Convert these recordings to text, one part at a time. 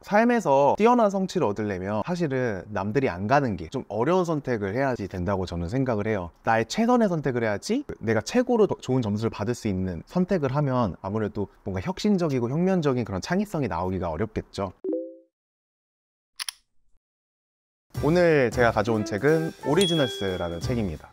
삶에서 뛰어난 성취를 얻으려면 사실은 남들이 안 가는 길, 좀 어려운 선택을 해야지 된다고 저는 생각을 해요. 나의 최선의 선택을 해야지 내가 최고로 좋은 점수를 받을 수 있는 선택을 하면 아무래도 뭔가 혁신적이고 혁명적인 그런 창의성이 나오기가 어렵겠죠. 오늘 제가 가져온 책은 오리지널스라는 책입니다.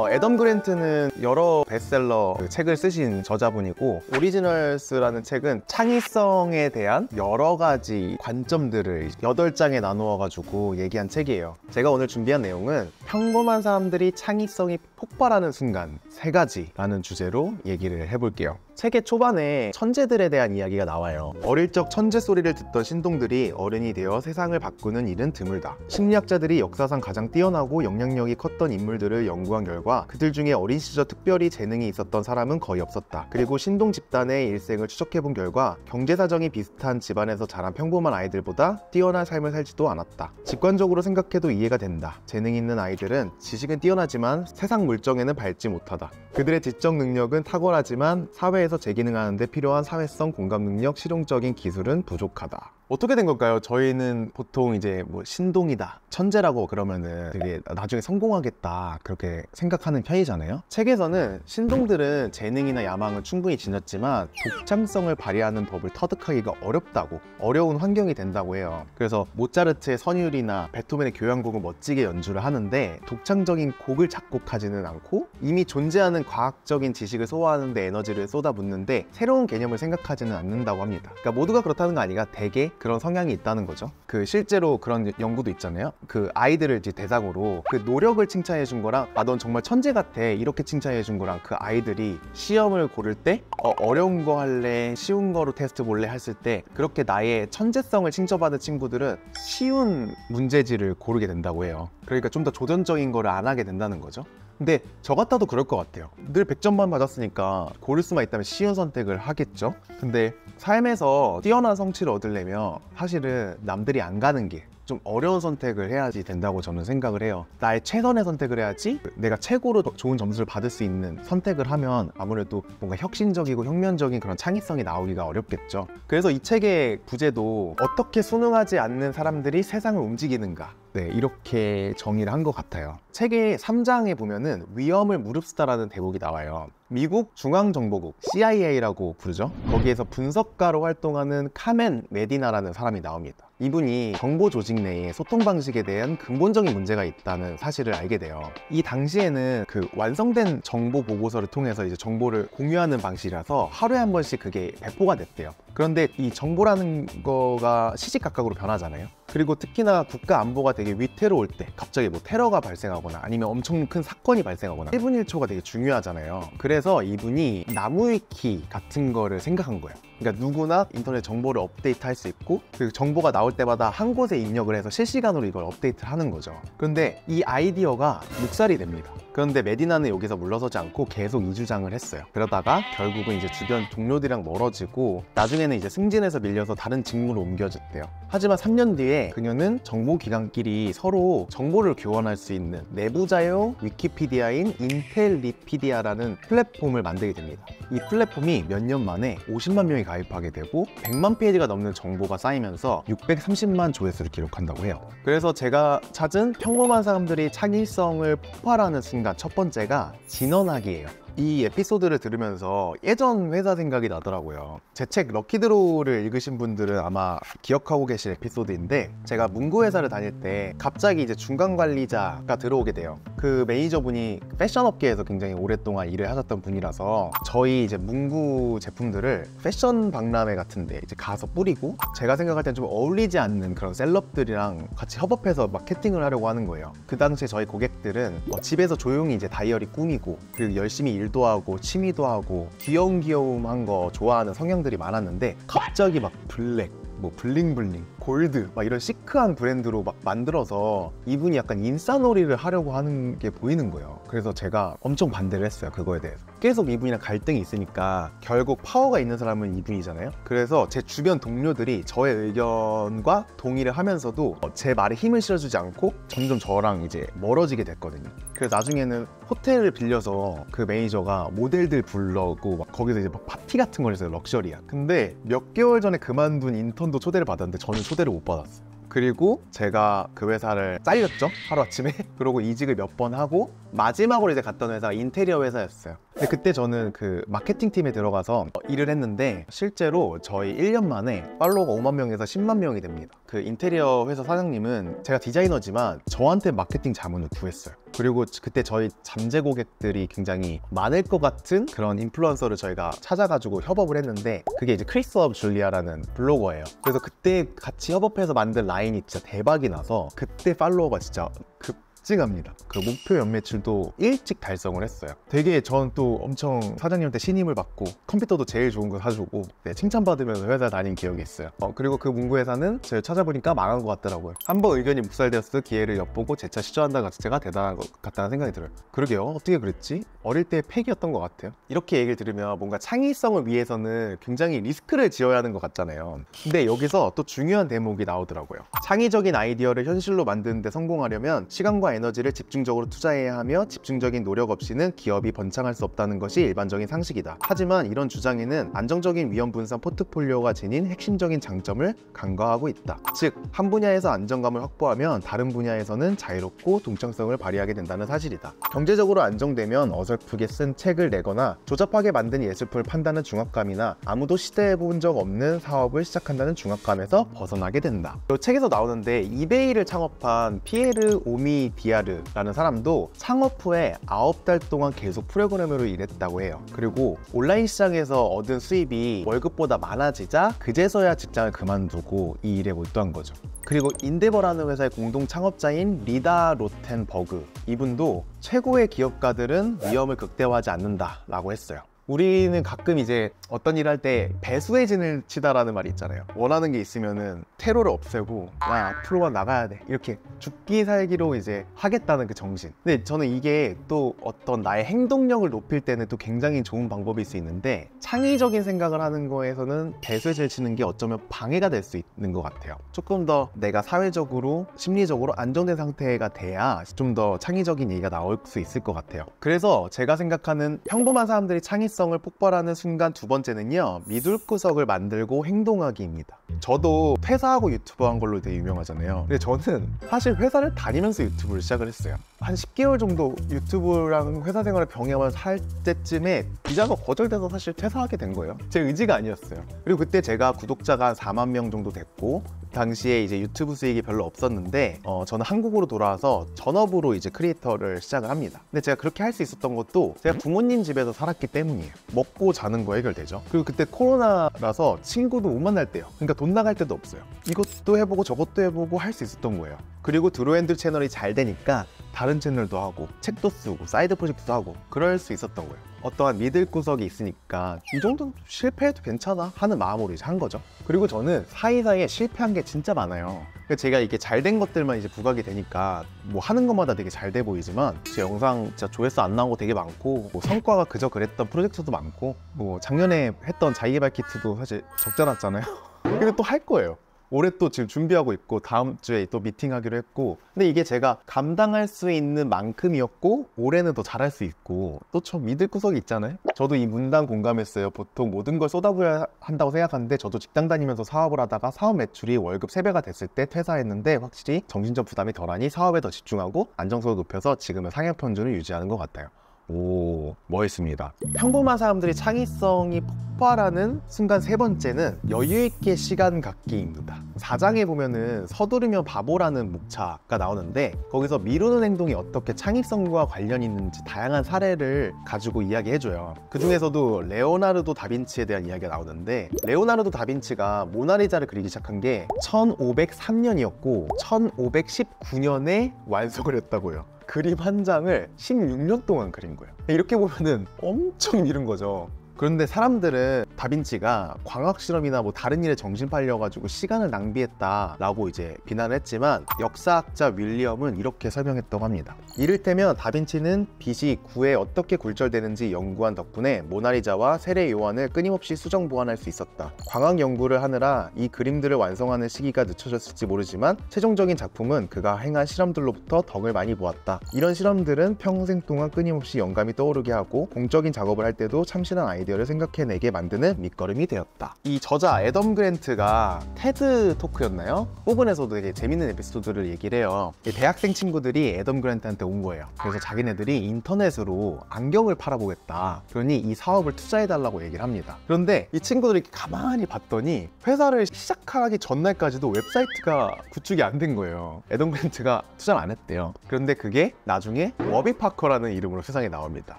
애덤 그랜트는 여러 베스트셀러 책을 쓰신 저자분이고, 오리지널스라는 책은 창의성에 대한 여러 가지 관점들을 8장에 나누어 가지고 얘기한 책이에요. 제가 오늘 준비한 내용은 평범한 사람들이 창의성이 폭발하는 순간 3가지라는 주제로 얘기를 해볼게요. 책의 초반에 천재들에 대한 이야기가 나와요. 어릴 적 천재 소리를 듣던 신동들이 어른이 되어 세상을 바꾸는 일은 드물다. 심리학자들이 역사상 가장 뛰어나고 영향력이 컸던 인물들을 연구한 결과 그들 중에 어린 시절 특별히 재능이 있었던 사람은 거의 없었다. 그리고 신동 집단의 일생을 추적해본 결과 경제 사정이 비슷한 집안에서 자란 평범한 아이들보다 뛰어난 삶을 살지도 않았다. 직관적으로 생각해도 이해가 된다. 재능 있는 아이들은 지식은 뛰어나지만 세상 물정에는 밟지 못하다. 그들의 지적 능력은 탁월하지만 사회에서 재기능하는 데 필요한 사회성, 공감 능력, 실용적인 기술은 부족하다. 어떻게 된 걸까요? 저희는 보통 이제 뭐 신동이다, 천재라고 그러면은 되게 나중에 성공하겠다 그렇게 생각하는 편이잖아요. 책에서는 신동들은 재능이나 야망을 충분히 지녔지만 독창성을 발휘하는 법을 터득하기가 어렵다고, 어려운 환경이 된다고 해요. 그래서 모차르트의 선율이나 베토벤의 교향곡을 멋지게 연주를 하는데 독창적인 곡을 작곡하지는 않고 이미 존재하는 과학적인 지식을 소화하는 데 에너지를 쏟아붓는데 새로운 개념을 생각하지는 않는다고 합니다. 그러니까 모두가 그렇다는 거 아니라 대개 그런 성향이 있다는 거죠. 실제로 그런 연구도 있잖아요. 아이들을 이제 대상으로 노력을 칭찬해 준 거랑 넌 정말 천재 같아 이렇게 칭찬해 준 거랑 아이들이 시험을 고를 때 어려운 거 할래 쉬운 거로 테스트 볼래 했을 때 그렇게 나의 천재성을 칭찬받은 친구들은 쉬운 문제지를 고르게 된다고 해요. 그러니까 좀 더 도전적인 거를 안 하게 된다는 거죠. 근데 저 같아도 그럴 것 같아요. 늘 100점만 받았으니까 고를 수만 있다면 쉬운 선택을 하겠죠. 근데 삶에서 뛰어난 성취를 얻으려면 사실은 남들이 안 가는 길, 좀 어려운 선택을 해야지 된다고 저는 생각을 해요. 나의 최선의 선택을 해야지 내가 최고로 좋은 점수를 받을 수 있는 선택을 하면 아무래도 뭔가 혁신적이고 혁명적인 그런 창의성이 나오기가 어렵겠죠. 그래서 이 책의 부제도 어떻게 순응하지 않는 사람들이 세상을 움직이는가, 이렇게 정의를 한 것 같아요. 책의 3장에 보면은 위험을 무릅쓰다라는 대목이 나와요. 미국 중앙정보국 CIA라고 부르죠. 거기에서 분석가로 활동하는 카멘 메디나라는 사람이 나옵니다. 이분이 정보 조직 내에 소통 방식에 대한 근본적인 문제가 있다는 사실을 알게 돼요. 이 당시에는 완성된 정보 보고서를 통해서 이제 정보를 공유하는 방식이라서 하루에 한 번씩 그게 배포가 됐대요. 그런데 이 정보라는 거가 시시각각으로 변하잖아요. 그리고 특히나 국가 안보가 되게 위태로울 때 갑자기 뭐 테러가 발생하거나 아니면 엄청 큰 사건이 발생하거나 1분 1초가 되게 중요하잖아요. 그래서 이분이 나무위키 같은 거를 생각한 거예요. 그러니까 누구나 인터넷 정보를 업데이트 할 수 있고 그 정보가 나올 때마다 한 곳에 입력을 해서 실시간으로 이걸 업데이트를 하는 거죠. 그런데 이 아이디어가 묵살이 됩니다. 그런데 메디나는 여기서 물러서지 않고 계속 이주장을 했어요. 그러다가 결국은 이제 주변 동료들이랑 멀어지고 나중에는 이제 승진해서 밀려서 다른 직무로 옮겨졌대요. 하지만 3년 뒤에 그녀는 정보기관끼리 서로 정보를 교환할 수 있는 내부자용 위키피디아인 인텔리피디아라는 플랫폼을 만들게 됩니다. 이 플랫폼이 몇 년 만에 50만 명이 가입하게 되고 100만 페이지가 넘는 정보가 쌓이면서 630만 조회수를 기록한다고 해요. 그래서 제가 찾은 평범한 사람들이 창의성을 폭발하는 순간 첫 번째가 진언하기예요. 이 에피소드를 들으면서 예전 회사 생각이 나더라고요. 제 책 럭키드로우를 읽으신 분들은 아마 기억하고 계실 에피소드인데, 제가 문구회사를 다닐 때 갑자기 이제 중간관리자가 들어오게 돼요. 그 매니저분이 패션 업계에서 굉장히 오랫동안 일을 하셨던 분이라서 저희 이제 문구 제품들을 패션 박람회 같은데 이제 가서 뿌리고, 제가 생각할 땐 좀 어울리지 않는 그런 셀럽들이랑 같이 협업해서 마케팅을 하려고 하는 거예요. 그 당시에 저희 고객들은 집에서 조용히 이제 다이어리 꾸미고 그리고 열심히 일도 하고 취미도 하고 귀여움한 거 좋아하는 성향들이 많았는데, 갑자기 막 블랙, 뭐 블링블링, 골드 막 이런 시크한 브랜드로 막 만들어서 이분이 약간 인싸놀이를 하려고 하는 게 보이는 거예요. 그래서 제가 엄청 반대를 했어요. 그거에 대해서 계속 이분이랑 갈등이 있으니까 결국 파워가 있는 사람은 이분이잖아요. 그래서 제 주변 동료들이 저의 의견과 동의를 하면서도 제 말에 힘을 실어주지 않고 점점 저랑 이제 멀어지게 됐거든요. 그래서 나중에는 호텔을 빌려서 그 매니저가 모델들 불러오고 거기서 이제 막 파티 같은 걸 했어요. 럭셔리한. 근데 몇 개월 전에 그만둔 인턴도 초대를 받았는데 저는 초대를 초대를 못 받았어요. 그리고 제가 그 회사를 잘렸죠, 하루아침에. 그러고 이직을 몇 번 하고 마지막으로 이제 갔던 회사가 인테리어 회사였어요. 근데 그때 저는 그 마케팅 팀에 들어가서 일을 했는데, 실제로 저희 1년 만에 팔로워가 5만 명에서 10만 명이 됩니다. 그 인테리어 회사 사장님은 제가 디자이너지만 저한테 마케팅 자문을 구했어요. 그리고 그때 저희 잠재 고객들이 굉장히 많을 것 같은 그런 인플루언서를 저희가 찾아가지고 협업을 했는데, 그게 이제 크리스 업 줄리아라는 블로거예요. 그래서 그때 같이 협업해서 만든 라인이 진짜 대박이 나서 그때 팔로워가 진짜 급증합니다. 그 목표 연매출도 일찍 달성을 했어요. 되게 전 또 엄청 사장님한테 신임을 받고 컴퓨터도 제일 좋은 거 사주고 칭찬받으면서 회사 다닌 기억이 있어요. 그리고 그 문구회사는 제가 찾아보니까 망한 것 같더라고요. 한번 의견이 묵살되었을 기회를 엿보고 재차 시도한다는 것 자체가 대단한 것 같다는 생각이 들어요. 그러게요, 어떻게 그랬지? 어릴 때 팩이었던 것 같아요. 이렇게 얘기를 들으면 뭔가 창의성을 위해서는 굉장히 리스크를 지어야 하는 것 같잖아요. 근데 여기서 또 중요한 대목이 나오더라고요. 창의적인 아이디어를 현실로 만드는 데 성공하려면 시간과 에너지를 집중적으로 투자해야 하며, 집중적인 노력 없이는 기업이 번창할 수 없다는 것이 일반적인 상식이다. 하지만 이런 주장에는 안정적인 위험 분산 포트폴리오가 지닌 핵심적인 장점을 간과하고 있다. 즉, 한 분야에서 안정감을 확보하면 다른 분야에서는 자유롭고 동창성을 발휘하게 된다는 사실이다. 경제적으로 안정되면 어설프게 쓴 책을 내거나 조잡하게 만든 예술품을 판다는 중압감이나 아무도 시도해본 적 없는 사업을 시작한다는 중압감에서 벗어나게 된다. 이 책에서 나오는데, 이베이를 창업한 피에르 오미디아르라는 사람도 창업 후에 9달 동안 계속 프로그래머로 일했다고 해요. 그리고 온라인 시장에서 얻은 수입이 월급보다 많아지자 그제서야 직장을 그만두고 이 일에 몰두한 거죠. 그리고 인데버라는 회사의 공동 창업자인 리다 로텐버그, 이분도 최고의 기업가들은 위험을 극대화하지 않는다라고 했어요. 우리는 가끔 이제 어떤 일 할 때 배수의 진을 치다라는 말이 있잖아요. 원하는 게 있으면은 테러를 없애고 나 앞으로만 나가야 돼, 이렇게 죽기 살기로 이제 하겠다는 그 정신. 근데 저는 이게 또 어떤 나의 행동력을 높일 때는 또 굉장히 좋은 방법일 수 있는데, 창의적인 생각을 하는 거에서는 배수의 진을 치는 게 어쩌면 방해가 될 수 있는 것 같아요. 조금 더 내가 사회적으로 심리적으로 안정된 상태가 돼야 좀 더 창의적인 얘기가 나올 수 있을 것 같아요. 그래서 제가 생각하는 평범한 사람들이 창의성을 폭발하는 순간 두 번째는요, 미둘구석을 만들고 행동하기입니다. 저도 퇴사하고 유튜브 한 걸로 되게 유명하잖아요. 근데 저는 사실 회사를 다니면서 유튜브를 시작을 했어요. 한 10개월 정도 유튜브랑 회사 생활을 병행하면서 할 때쯤에 비자가 거절돼서 사실 퇴사하게 된 거예요. 제 의지가 아니었어요. 그리고 그때 제가 구독자가 한 4만 명 정도 됐고, 당시에 이제 유튜브 수익이 별로 없었는데 저는 한국으로 돌아와서 전업으로 이제 크리에이터를 시작을 합니다. 근데 제가 그렇게 할 수 있었던 것도 제가 부모님 집에서 살았기 때문이에요. 먹고 자는 거 해결되죠. 그리고 그때 코로나라서 친구도 못 만날 때요. 그러니까 돈 나갈 때도 없어요. 이것도 해보고 저것도 해보고 할 수 있었던 거예요. 그리고 드로앤드 채널이 잘 되니까 다른 채널도 하고 책도 쓰고 사이드 프로젝트도 하고 그럴 수 있었던 거예요. 어떠한 믿을 구석이 있으니까 이 정도는 실패해도 괜찮아 하는 마음으로 이제 한 거죠. 그리고 저는 사이사이에 실패한 게 진짜 많아요. 제가 이게 잘 된 것들만 이제 부각이 되니까 뭐 하는 것마다 되게 잘 돼 보이지만, 제 영상 진짜 조회수 안 나온 거 되게 많고, 뭐 성과가 그저 그랬던 프로젝트도 많고, 뭐 작년에 했던 자기개발 키트도 사실 적잖았잖아요. 근데 또 할 거예요. 올해 또 지금 준비하고 있고, 다음 주에 또 미팅하기로 했고, 근데 이게 제가 감당할 수 있는 만큼이었고, 올해는 더 잘할 수 있고, 또 저 믿을 구석이 있잖아요. 저도 이 문단 공감했어요. 보통 모든 걸 쏟아부어야 한다고 생각하는데, 저도 직장 다니면서 사업을 하다가 사업 매출이 월급 3배가 됐을 때 퇴사했는데, 확실히 정신적 부담이 덜하니 사업에 더 집중하고 안정성을 높여서 지금은 상향 평준을 유지하는 것 같아요. 오, 멋있습니다. 평범한 사람들이 창의성이 폭발하는 순간 세 번째는 여유있게 시간 갖기입니다. 4장에 보면은 서두르면 바보라는 목차가 나오는데, 거기서 미루는 행동이 어떻게 창의성과 관련이 있는지 다양한 사례를 가지고 이야기해줘요. 그 중에서도 레오나르도 다빈치에 대한 이야기가 나오는데, 레오나르도 다빈치가 모나리자를 그리기 시작한 게 1503년이었고 1519년에 완성을 했다고요. 그림 한 장을 16년 동안 그린 거예요. 이렇게 보면은 엄청 미룬 거죠. 그런데 사람들은 다빈치가 광학 실험이나 뭐 다른 일에 정신 팔려가지고 시간을 낭비했다라고 이제 비난을 했지만, 역사학자 윌리엄은 이렇게 설명했다고 합니다. 이를테면 다빈치는 빛이 구에 어떻게 굴절되는지 연구한 덕분에 모나리자와 세례 요한을 끊임없이 수정 보완할 수 있었다. 광학 연구를 하느라 이 그림들을 완성하는 시기가 늦춰졌을지 모르지만 최종적인 작품은 그가 행한 실험들로부터 덕을 많이 보았다. 이런 실험들은 평생 동안 끊임없이 영감이 떠오르게 하고 공적인 작업을 할 때도 참신한 아이디어를 아이디어를 생각해내게 만드는 밑거름이 되었다. 이 저자 애덤 그랜트가 테드 토크였나요? 부분에서도 되게 재밌는 에피소드를 얘기를 해요. 대학생 친구들이 애덤 그랜트한테 온 거예요. 그래서 자기네들이 인터넷으로 안경을 팔아보겠다. 그러니 이 사업을 투자해달라고 얘기를 합니다. 그런데 이 친구들이 가만히 봤더니 회사를 시작하기 전날까지도 웹사이트가 구축이 안 된 거예요. 애덤 그랜트가 투자를 안 했대요. 그런데 그게 나중에 워비파커라는 이름으로 세상에 나옵니다.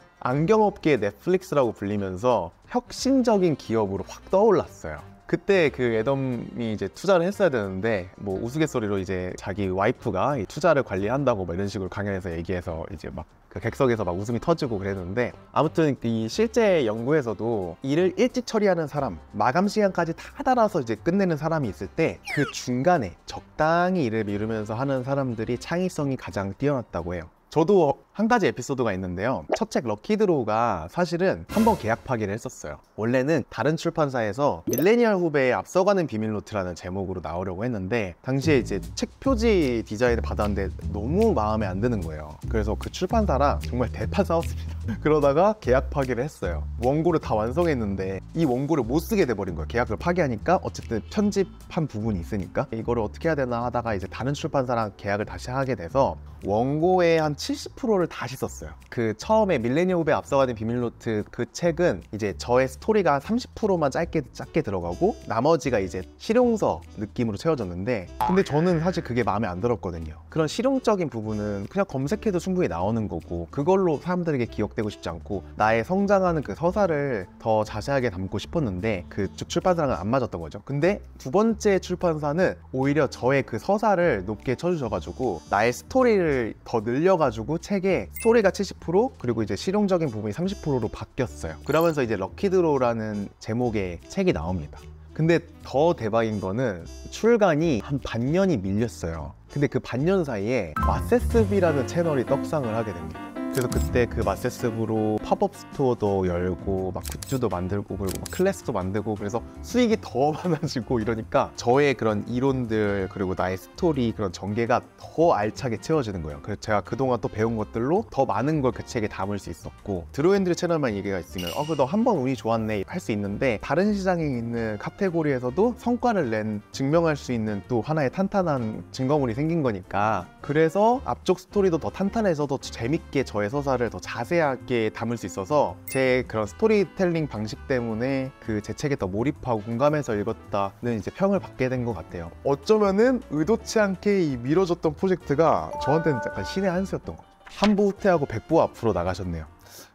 안경업계의 넷플릭스라고 불리면서 혁신적인 기업으로 확 떠올랐어요. 그때 그 애덤이 이제 투자를 했어야 되는데 뭐 우스갯소리로 이제 자기 와이프가 이 투자를 관리한다고 뭐 이런 식으로 강연에서 얘기해서 이제 막 그 객석에서 막 웃음이 터지고 그랬는데, 아무튼 이 실제 연구에서도 일을 일찍 처리하는 사람, 마감 시간까지 다 달아서 이제 끝내는 사람이 있을 때 그 중간에 적당히 일을 미루면서 하는 사람들이 창의성이 가장 뛰어났다고 해요. 저도 한 가지 에피소드가 있는데요. 첫 책 럭키드로우가 사실은 한번 계약 파기를 했었어요. 원래는 다른 출판사에서 밀레니얼 후배의 앞서가는 비밀노트라는 제목으로 나오려고 했는데, 당시에 이제 책 표지 디자인을 받았는데 너무 마음에 안 드는 거예요. 그래서 그 출판사랑 정말 대파 싸웠습니다. 그러다가 계약 파기를 했어요. 원고를 다 완성했는데 이 원고를 못 쓰게 돼버린 거예요. 계약을 파기하니까 어쨌든 편집한 부분이 있으니까 이거를 어떻게 해야 되나 하다가 이제 다른 출판사랑 계약을 다시 하게 돼서 원고의 한 70%를 다시 썼어요. 그 처음에 밀레니얼 후배 앞서가는 비밀노트 그 책은 이제 저의 스토리가 30%만 짧게 들어가고 나머지가 이제 실용서 느낌으로 채워졌는데, 근데 저는 사실 그게 마음에 안 들었거든요. 그런 실용적인 부분은 그냥 검색해도 충분히 나오는 거고 그걸로 사람들에게 기억되고 싶지 않고 나의 성장하는 그 서사를 더 자세하게 담고 싶었는데 그쪽 출판사랑은 안 맞았던 거죠. 근데 두 번째 출판사는 오히려 저의 그 서사를 높게 쳐주셔가지고 나의 스토리를 더 늘려가지고 책에 스토리가 70% 그리고 이제 실용적인 부분이 30%로 바뀌었어요. 그러면서 이제 럭키드로우라는 제목의 책이 나옵니다. 근데 더 대박인 거는 출간이 한 반년이 밀렸어요. 근데 그 반년 사이에 마세스비라는 채널이 떡상을 하게 됩니다. 그래서 그때 그 마세스부로 팝업 스토어도 열고 막 굿즈도 만들고 그리고 막 클래스도 만들고, 그래서 수익이 더 많아지고 이러니까 저의 그런 이론들 그리고 나의 스토리 그런 전개가 더 알차게 채워지는 거예요. 그래서 제가 그동안 또 배운 것들로 더 많은 걸 그 책에 담을 수 있었고, 드로앤드류 채널만 얘기가 있으면 그거 한 번 운이 좋았네 할 수 있는데 다른 시장에 있는 카테고리에서도 성과를 낸 증명할 수 있는 또 하나의 탄탄한 증거물이 생긴 거니까, 그래서 앞쪽 스토리도 더 탄탄해서 더 재밌게 저의 서사를 더 자세하게 담을 수 있어서 제 그런 스토리텔링 방식 때문에 그 제 책에 더 몰입하고 공감해서 읽었다는 이제 평을 받게 된 것 같아요. 어쩌면은 의도치 않게 이 미뤄졌던 프로젝트가 저한테는 약간 신의 한 수였던 거. 한부 후퇴하고 백부 앞으로 나가셨네요.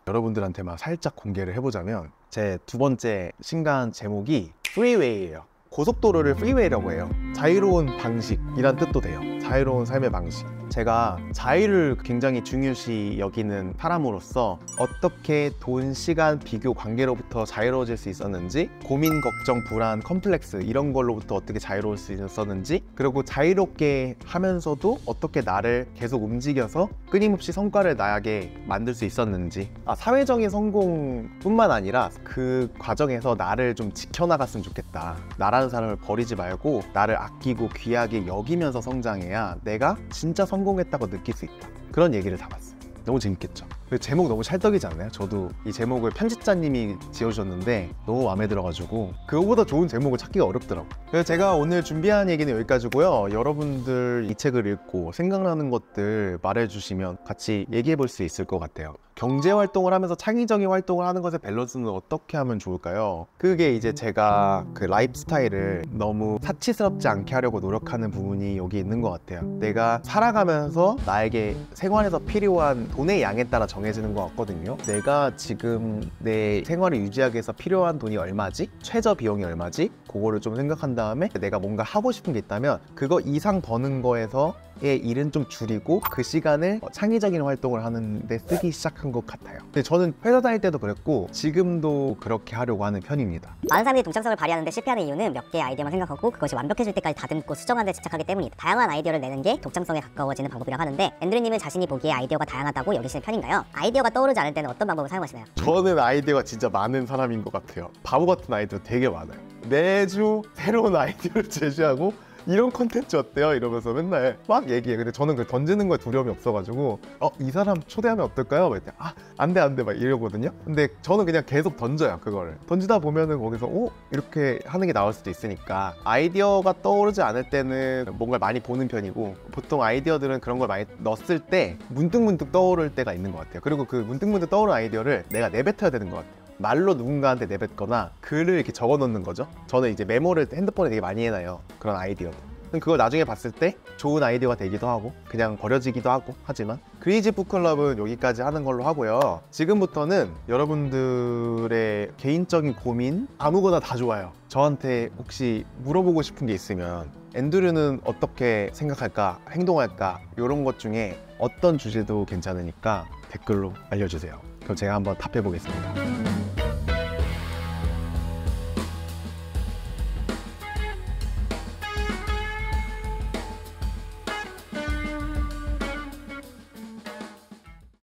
여러분들한테만 살짝 공개를 해보자면 제 두 번째 신간 제목이 프리웨이예요. 고속도로를 프리웨이라고 해요. 자유로운 방식이란 뜻도 돼요. 자유로운 삶의 방식. 제가 자유를 굉장히 중요시 여기는 사람으로서 어떻게 돈, 시간, 비교, 관계로부터 자유로워질 수 있었는지, 고민, 걱정, 불안, 컴플렉스 이런 걸로부터 어떻게 자유로울 수 있었는지, 그리고 자유롭게 하면서도 어떻게 나를 계속 움직여서 끊임없이 성과를 나게 만들 수 있었는지, 사회적인 성공뿐만 아니라 그 과정에서 나를 좀 지켜나갔으면 좋겠다. 나라는 사람을 버리지 말고 나를 아끼고 귀하게 여기면서 성장해야 내가 진짜 성공했다고 느낄 수 있다. 그런 얘기를 담았어요. 너무 재밌겠죠? 제목 너무 찰떡이지 않나요? 저도 이 제목을 편집자님이 지어주셨는데 너무 마음에 들어가지고 그거보다 좋은 제목을 찾기가 어렵더라고요. 그래서 제가 오늘 준비한 얘기는 여기까지고요. 여러분들 이 책을 읽고 생각나는 것들 말해주시면 같이 얘기해 볼 수 있을 것 같아요. 경제활동을 하면서 창의적인 활동을 하는 것의 밸런스는 어떻게 하면 좋을까요? 그게 이제 제가 그 라이프 스타일을 너무 사치스럽지 않게 하려고 노력하는 부분이 여기 있는 것 같아요. 내가 살아가면서 나에게 생활에서 필요한 돈의 양에 따라 정해지는 것 같거든요. 내가 지금 내 생활을 유지하기 위해서 필요한 돈이 얼마지? 최저 비용이 얼마지? 그거를 좀 생각한 다음에 내가 뭔가 하고 싶은 게 있다면 그거 이상 버는 거에서 일은 좀 줄이고 그 시간을 창의적인 활동을 하는데 쓰기 시작한 것 같아요. 근데 저는 회사 다닐 때도 그랬고 지금도 그렇게 하려고 하는 편입니다. 많은 사람들이 동창성을 발휘하는데 실패하는 이유는 몇 개의 아이디어만 생각하고 그것이 완벽해질 때까지 다듬고 수정하는 데 집착하기 때문이다. 다양한 아이디어를 내는 게 독창성에 가까워지는 방법이라고 하는데, 앤드류님은 자신이 보기에 아이디어가 다양하다고 여기시는 편인가요? 아이디어가 떠오르지 않을 때는 어떤 방법을 사용하시나요? 저는 아이디어가 진짜 많은 사람인 것 같아요. 바보 같은 아이디어 되게 많아요. 매주 새로운 아이디어를 제시하고 이런 컨텐츠 어때요? 이러면서 맨날 막 얘기해. 근데 저는 그 던지는 거에 두려움이 없어가지고 이 사람 초대하면 어떨까요? 막 이랬더니 안 돼 막 이러거든요. 근데 저는 그냥 계속 던져요. 그거를 던지다 보면은 거기서 이렇게 하는 게 나올 수도 있으니까 아이디어가 떠오르지 않을 때는 뭔가를 많이 보는 편이고, 보통 아이디어들은 그런 걸 많이 넣었을 때 문득문득 떠오를 때가 있는 것 같아요. 그리고 그 문득문득 떠오른 아이디어를 내가 내뱉어야 되는 것 같아요. 말로 누군가한테 내뱉거나 글을 이렇게 적어 놓는 거죠. 저는 이제 메모를 핸드폰에 되게 많이 해놔요. 그런 아이디어들. 그걸 나중에 봤을 때 좋은 아이디어가 되기도 하고 그냥 버려지기도 하고 하지만, 크레이지 북클럽은 여기까지 하는 걸로 하고요. 지금부터는 여러분들의 개인적인 고민 아무거나 다 좋아요. 저한테 혹시 물어보고 싶은 게 있으면, 앤드류는 어떻게 생각할까, 행동할까, 이런 것 중에 어떤 주제도 괜찮으니까 댓글로 알려주세요. 그럼 제가 한번 답해 보겠습니다.